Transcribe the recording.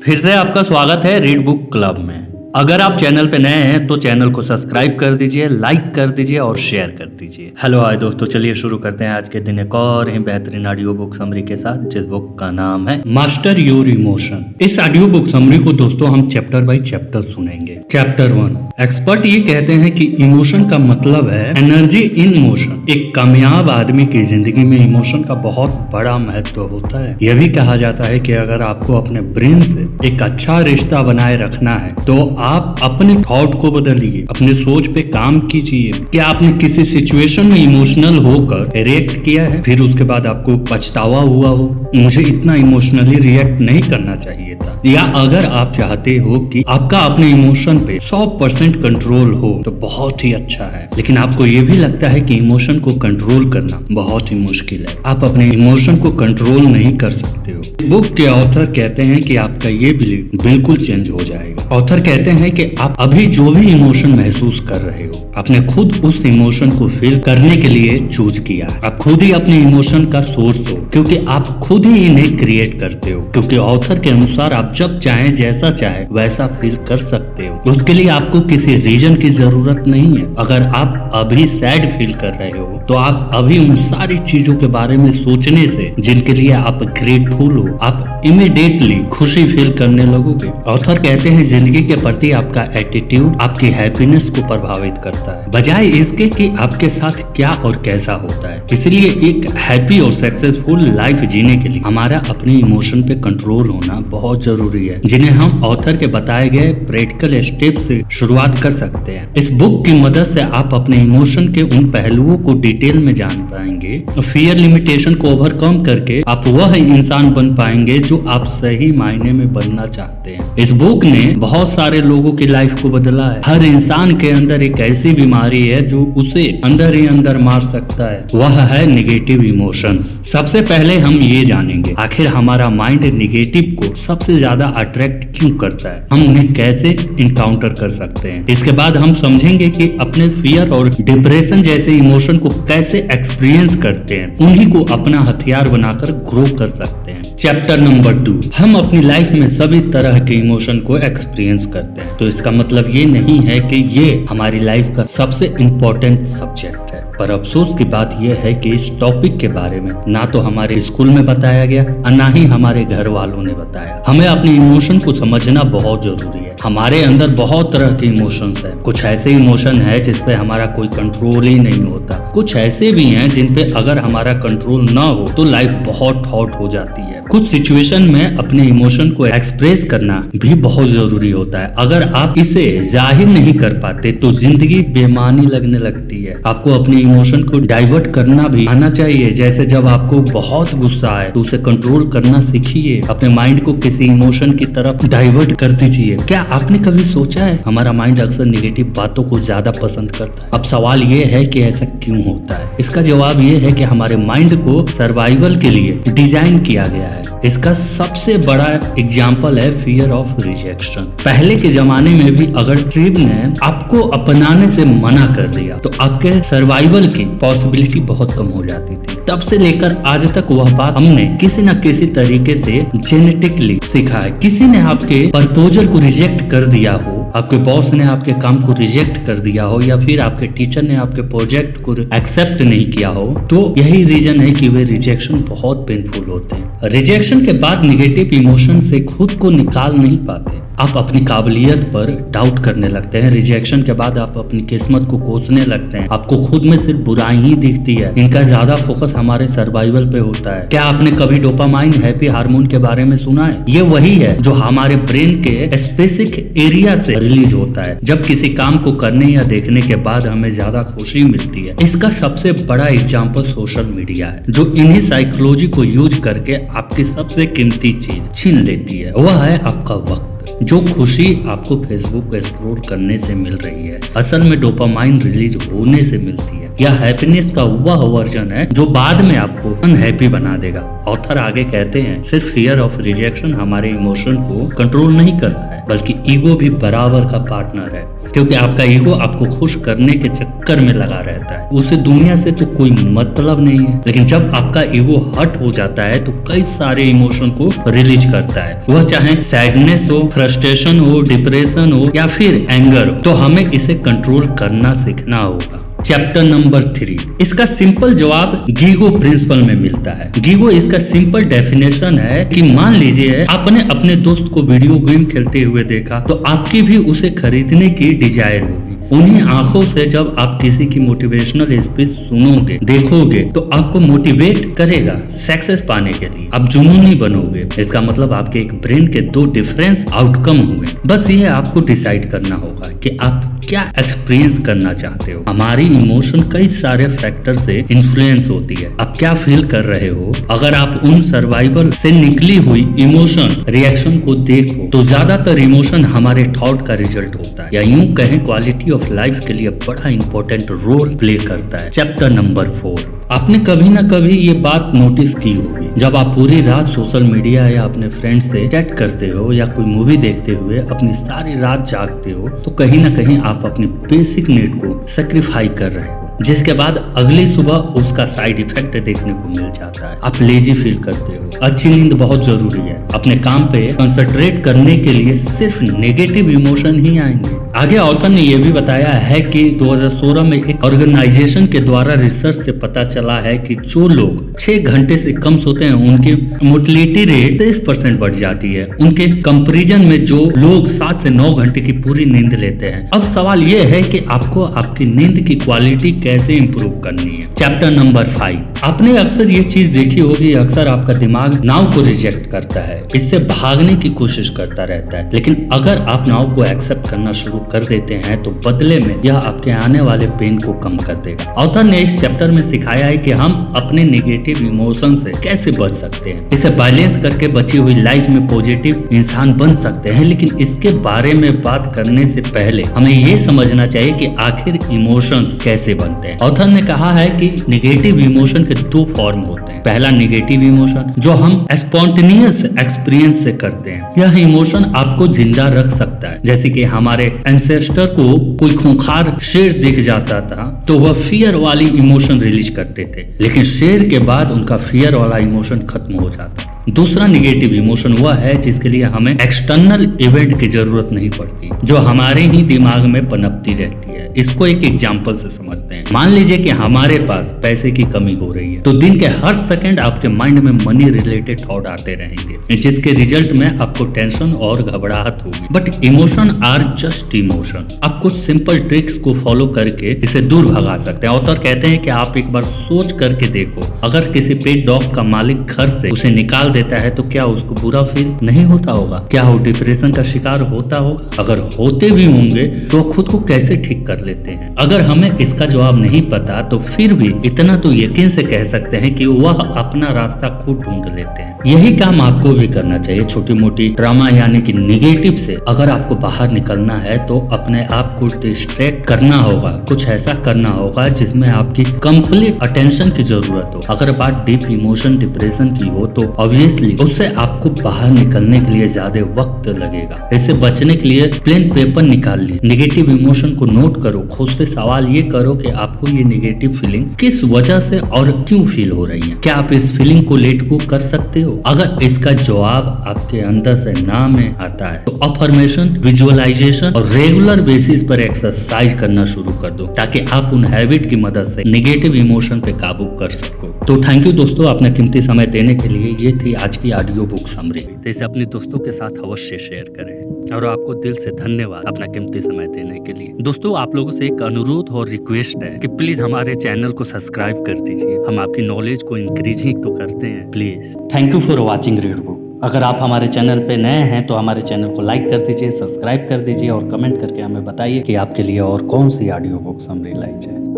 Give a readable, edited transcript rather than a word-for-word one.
फिर से आपका स्वागत है रीड बुक क्लब में। अगर आप चैनल पे नए हैं तो चैनल को सब्सक्राइब कर दीजिए, लाइक कर दीजिए और शेयर कर दीजिए। हेलो हाय दोस्तों, चलिए शुरू करते हैं आज के दिन एक और ही बेहतरीन ऑडियो बुक समरी के साथ, जिस बुक का नाम है मास्टर योर इमोशन। इस ऑडियो बुक समरी को दोस्तों हम चैप्टर बाय चैप्टर सुनेंगे। चैप्टर 1, एक्सपर्ट ये कहते हैं कि इमोशन का मतलब है एनर्जी इन मोशन। एक कामयाब आदमी की जिंदगी में इमोशन का बहुत बड़ा महत्व होता है। यह भी कहा जाता है कि अगर आपको अपने ब्रेन से एक अच्छा रिश्ता बनाए रखना है तो आप अपने थॉट को बदलिए, अपने सोच पे काम कीजिए। क्या आपने किसी सिचुएशन में इमोशनल होकर रिएक्ट किया है, फिर उसके बाद आपको पछतावा हुआ हो, मुझे इतना इमोशनली रिएक्ट नहीं करना चाहिए था? या अगर आप चाहते हो कि आपका अपने इमोशन पे 100% कंट्रोल हो तो बहुत ही अच्छा है, लेकिन आपको ये भी लगता है कि इमोशन को कंट्रोल करना बहुत ही मुश्किल है, आप अपने इमोशन को कंट्रोल नहीं कर सकते हो। इस बुक के ऑथर कहते हैं कि आपका ये बिलीफ बिल्कुल चेंज हो जाएगा। ऑथर कहते हैं कि आप अभी जो भी इमोशन महसूस कर रहे हो, आपने खुद उस इमोशन को फील करने के लिए चूज किया है। आप खुद ही अपने इमोशन का सोर्स हो, क्योंकि आप खुद ही इन्हें क्रिएट करते हो। क्योंकि ऑथर के अनुसार आप जब चाहे जैसा चाहे वैसा फील कर सकते हो। उसके लिए आपको किसी रीजन की जरूरत नहीं है। अगर आप अभी सैड फील कर रहे हो तो आप अभी उन सारी चीजों के बारे में सोचने से जिनके लिए आप ग्रेटफुल हो, आप इमीडिएटली खुशी फील करने लगोगे। ऑथर कहते हैं जिंदगी के प्रति आपका एटीट्यूड आपकी हैप्पीनेस को प्रभावित करता है, बजाय इसके कि आपके साथ क्या और कैसा होता है। इसलिए एक हैप्पी और सक्सेसफुल लाइफ जीने के लिए हमारा अपने इमोशन पे कंट्रोल होना बहुत जरूरी है, जिन्हें हम ऑथर के बताए गए प्रैक्टिकल स्टेप से शुरुआत कर सकते हैं। इस बुक की मदद से आप अपने इमोशन के उन पहलुओं को डिटेल में जान पाएंगे। फियर लिमिटेशन को ओवरकम करके आप वह इंसान बन पाएंगे जो आप सही मायने में बनना चाहते हैं। इस बुक ने बहुत सारे लोगों की लाइफ को बदला है। हर इंसान के अंदर एक ऐसी बीमारी है जो उसे अंदर ही अंदर मार सकता है, वह है निगेटिव इमोशंस। सबसे पहले हम ये जानेंगे आखिर हमारा माइंड निगेटिव को सबसे ज्यादा अट्रैक्ट क्यों करता है, हम उन्हें कैसे इनकाउंटर कर सकते हैं। इसके बाद हम समझेंगे कि अपने फियर और डिप्रेशन जैसे इमोशन को कैसे एक्सपीरियंस करते हैं, उन्हीं को अपना हथियार बनाकर ग्रो कर सकते हैं। चैप्टर नंबर 2, हम अपनी लाइफ में सभी तरह के इमोशन को एक्सपीरियंस करते हैं। तो इसका मतलब ये नहीं है कि ये हमारी लाइफ का सबसे इम्पोर्टेंट सब्जेक्ट है, पर अफसोस की बात यह है कि इस टॉपिक के बारे में ना तो हमारे स्कूल में बताया गया और ना ही हमारे घर वालों ने बताया। हमें अपने इमोशन को समझना बहुत जरूरी है। हमारे अंदर बहुत तरह के इमोशंस है। कुछ ऐसे इमोशन है जिसपे हमारा कोई कंट्रोल ही नहीं होता, कुछ ऐसे भी हैं जिन पे अगर हमारा कंट्रोल ना हो तो लाइफ बहुत हॉट हो जाती है। कुछ सिचुएशन में अपने इमोशन को एक्सप्रेस करना भी बहुत जरूरी होता है। अगर आप इसे जाहिर नहीं कर पाते तो जिंदगी बेमानी लगने लगती है। आपको अपने इमोशन को डाइवर्ट करना भी आना चाहिए। जैसे जब आपको बहुत गुस्सा आए तो उसे कंट्रोल करना सीखिए, अपने माइंड को किसी इमोशन की तरफ डाइवर्ट कर दीजिए। क्या आपने कभी सोचा है हमारा माइंड अक्सर नेगेटिव बातों को ज्यादा पसंद करता है? अब सवाल ये है कि ऐसा क्यों होता है। इसका जवाब ये है कि हमारे माइंड को सर्वाइवल के लिए डिजाइन किया गया है। इसका सबसे बड़ा एग्जाम्पल है फियर ऑफ रिजेक्शन। पहले के जमाने में भी अगर ट्राइब ने आपको अपनाने से मना कर दिया तो आपके सर्वाइवल की पॉसिबिलिटी बहुत कम हो जाती थी। तब से लेकर आज तक वह बात हमने किसी न किसी तरीके से जेनेटिकली सीखा है। किसी ने आपके प्रपोजल को रिजेक्ट कर दिया हो, आपके बॉस ने आपके काम को रिजेक्ट कर दिया हो, या फिर आपके टीचर ने आपके प्रोजेक्ट को एक्सेप्ट नहीं किया हो, तो यही रीजन है कि वे रिजेक्शन बहुत पेनफुल होते हैं। रिजेक्शन के बाद निगेटिव इमोशन से खुद को निकाल नहीं पाते। आप अपनी काबिलियत पर डाउट करने लगते हैं। रिजेक्शन के बाद आप अपनी किस्मत को कोसने लगते हैं। आपको खुद में सिर्फ बुराई ही दिखती है। इनका ज्यादा फोकस हमारे सर्वाइवल पे होता है। क्या आपने कभी डोपामाइन हैप्पी हार्मोन के बारे में सुना है? ये वही है जो हमारे ब्रेन के स्पेसिफिक एरिया से रिलीज होता है जब किसी काम को करने या देखने के बाद हमें ज्यादा खुशी मिलती है। इसका सबसे बड़ा एग्जाम्पल सोशल मीडिया है, जो इन्हीं साइकोलॉजी को यूज करके आपकी सबसे कीमती चीज छीन लेती है। वह है आपका वक्त। जो खुशी आपको फेसबुक स्क्रॉल करने से मिल रही है, असल में डोपामाइन रिलीज होने से मिलती है। यह हैप्पीनेस का वह वर्जन है जो बाद में आपको अनहैप्पी बना देगा। ऑथर आगे कहते हैं सिर्फ फियर ऑफ रिजेक्शन हमारे इमोशन को कंट्रोल नहीं करता है, बल्कि ईगो भी बराबर का पार्टनर है, क्योंकि आपका ईगो आपको खुश करने के चक्कर में लगा रहता है। उसे दुनिया से तो कोई मतलब नहीं है, लेकिन जब आपका ईगो हट हो जाता है तो कई सारे इमोशन को रिलीज करता है, वह चाहे सैडनेस हो, फ्रस्ट्रेशन हो, डिप्रेशन हो या फिर एंगर हो। तो हमें इसे कंट्रोल करना सीखना होगा। चैप्टर नंबर 3, इसका सिंपल जवाब गीगो प्रिंसिपल में मिलता है। गीगो इसका सिंपल डेफिनेशन है कि मान लीजिए आपने अपने दोस्त को वीडियो गेम खेलते हुए देखा तो आपकी भी उसे खरीदने की डिजायर होगी। उन्हीं आंखों से जब आप किसी की मोटिवेशनल स्पीच सुनोगे, देखोगे तो आपको मोटिवेट करेगा सक्सेस पाने के लिए। आप जुनूनी बनोगे। इसका मतलब आपके एक ब्रेन के दो डिफरेंस आउटकम हुए। बस ये आपको डिसाइड करना होगा कि आप क्या एक्सपीरियंस करना चाहते हो। हमारी इमोशन कई सारे फैक्टर से इन्फ्लुएंस होती है। आप क्या फील कर रहे हो, अगर आप उन सर्वाइवल से निकली हुई इमोशन रिएक्शन को देखो तो ज्यादातर इमोशन हमारे थॉट का रिजल्ट होता है, या यूं कहें क्वालिटी ऑफ लाइफ के लिए बड़ा इंपॉर्टेंट रोल प्ले करता है। चैप्टर नंबर 4, आपने कभी ना कभी ये बात नोटिस की होगी, जब आप पूरी रात सोशल मीडिया या अपने फ्रेंड्स से चैट करते हो या कोई मूवी देखते हुए अपनी सारी रात जागते हो, तो कहीं ना कहीं आप अपनी बेसिक नीड को सेक्रीफाई कर रहे हो, जिसके बाद अगली सुबह उसका साइड इफेक्ट देखने को मिल जाता है। आप लेजी फील करते हो। अच्छी नींद बहुत जरूरी है। अपने काम पे कंसंट्रेट करने के लिए सिर्फ नेगेटिव इमोशन ही आएंगे। आगे ऑथर ने यह भी बताया है कि 2016 में एक ऑर्गेनाइजेशन के द्वारा रिसर्च से पता चला है कि जो लोग 6 घंटे से कम सोते हैं उनकी मोर्टेलिटी रेट 30% बढ़ जाती है, उनके कंपैरिजन में जो लोग 7 से 9 घंटे की पूरी नींद लेते हैं। अब सवाल यह है कि आपको आपकी नींद की क्वालिटी कैसे इंप्रूव करनी है। चैप्टर नंबर 5, आपने अक्सर ये चीज देखी होगी, अक्सर आपका दिमाग नाव को रिजेक्ट करता है, इससे भागने की कोशिश करता रहता है, लेकिन अगर आप नाव को एक्सेप्ट करना शुरू कर देते हैं तो बदले में यह आपके आने वाले पेन को कम कर देगा। ऑथर ने इस चैप्टर में सिखाया है कि हम अपने नेगेटिव इमोशन से कैसे बच सकते हैं। इसे बैलेंस करके बची हुई लाइफ में पॉजिटिव इंसान बन सकते हैं, लेकिन इसके बारे में बात करने से पहले हमें ये समझना चाहिए कि आखिर इमोशंस कैसे बनते हैं। ऑथर ने कहा है कि नेगेटिव इमोशन के 2 फॉर्म होते हैं। पहला नेगेटिव इमोशन जो हम स्पॉन्टेनियस एक्सपीरियंस से करते हैं। यह इमोशन आपको जिंदा रख सकता है, जैसे कि हमारे एंसेस्टर को कोई खूंखार शेर दिख जाता था तो वह फियर वाली इमोशन रिलीज करते थे, लेकिन शेर के बाद उनका फियर वाला इमोशन खत्म हो जाता था। दूसरा नेगेटिव इमोशन वह है जिसके लिए हमें एक्सटर्नल इवेंट की जरूरत नहीं पड़ती, जो हमारे ही दिमाग में पनपती रहती है। इसको एक एग्जांपल से समझते हैं। मान लीजिए कि हमारे पास पैसे की कमी हो रही है, तो दिन के हर सेकंड आपके माइंड में मनी रिलेटेड थॉट आते रहेंगे, जिसके रिजल्ट में आपको टेंशन और घबराहट होगी। But emotion are just emotion. आप कुछ सिंपल ट्रिक्स को फॉलो करके इसे दूर भगा सकते हैं। ऑथर कहते हैं कि आप एक बार सोच करके देखो, अगर किसी पेट डॉग का मालिक घर से उसे निकाल देता है तो क्या उसको बुरा फील नहीं होता होगा? क्या वो डिप्रेशन का शिकार होता होगा? अगर होते भी होंगे तो खुद को कैसे ठीक कर लेते हैं? अगर हमें इसका जवाब नहीं पता तो फिर भी इतना तो यकीन से कह सकते हैं कि वह अपना रास्ता खुद ढूंढ लेते हैं। यही काम आपको भी करना चाहिए। छोटी मोटी ड्रामा यानी कि नेगेटिव से अगर आपको बाहर निकलना है तो अपने आप को डिस्ट्रैक्ट करना होगा, कुछ ऐसा करना होगा जिसमें आपकी कंप्लीट अटेंशन की जरूरत हो। अगर बात डीप इमोशन डिप्रेशन की हो तो ऑब्वियसली उससे आपको बाहर निकलने के लिए ज्यादा वक्त लगेगा। इससे बचने के लिए प्लेन पेपर निकाल लीजिए, नेगेटिव इमोशन को नोट करो, खुद से सवाल ये करो कि आपको ये नेगेटिव फीलिंग किस वजह से और क्यों फील हो रही है। क्या आप इस फीलिंग को लेट गो कर सकते हो? अगर इसका जवाब आपके अंदर से ना में आता है तो अफर्मेशन, विजुअलाइजेशन और रेगुलर बेसिस पर एक्सरसाइज करना शुरू कर दो, ताकि आप उन हैबिट की मदद से नेगेटिव इमोशन पे काबू कर सको। तो थैंक यू दोस्तों अपना कीमती समय देने के लिए। ये थी आज की ऑडियो बुक समरी। तो इसे अपने दोस्तों के साथ अवश्य शेयर करें, और आपको दिल से धन्यवाद अपना कीमती समय देने के लिए। दोस्तों आप लोगों से एक अनुरोध और रिक्वेस्ट है कि प्लीज हमारे चैनल को सब्सक्राइब कर दीजिए। हम आपकी नॉलेज को इंक्रीज ही तो करते हैं, please. Thank you for watching read book. अगर आप हमारे चैनल पे नए हैं तो हमारे चैनल को लाइक कर दीजिए, सब्सक्राइब कर दीजिए और कमेंट करके हमें बताइए कि आपके लिए और कौन सी ऑडियो बुक समरी लाई जाए।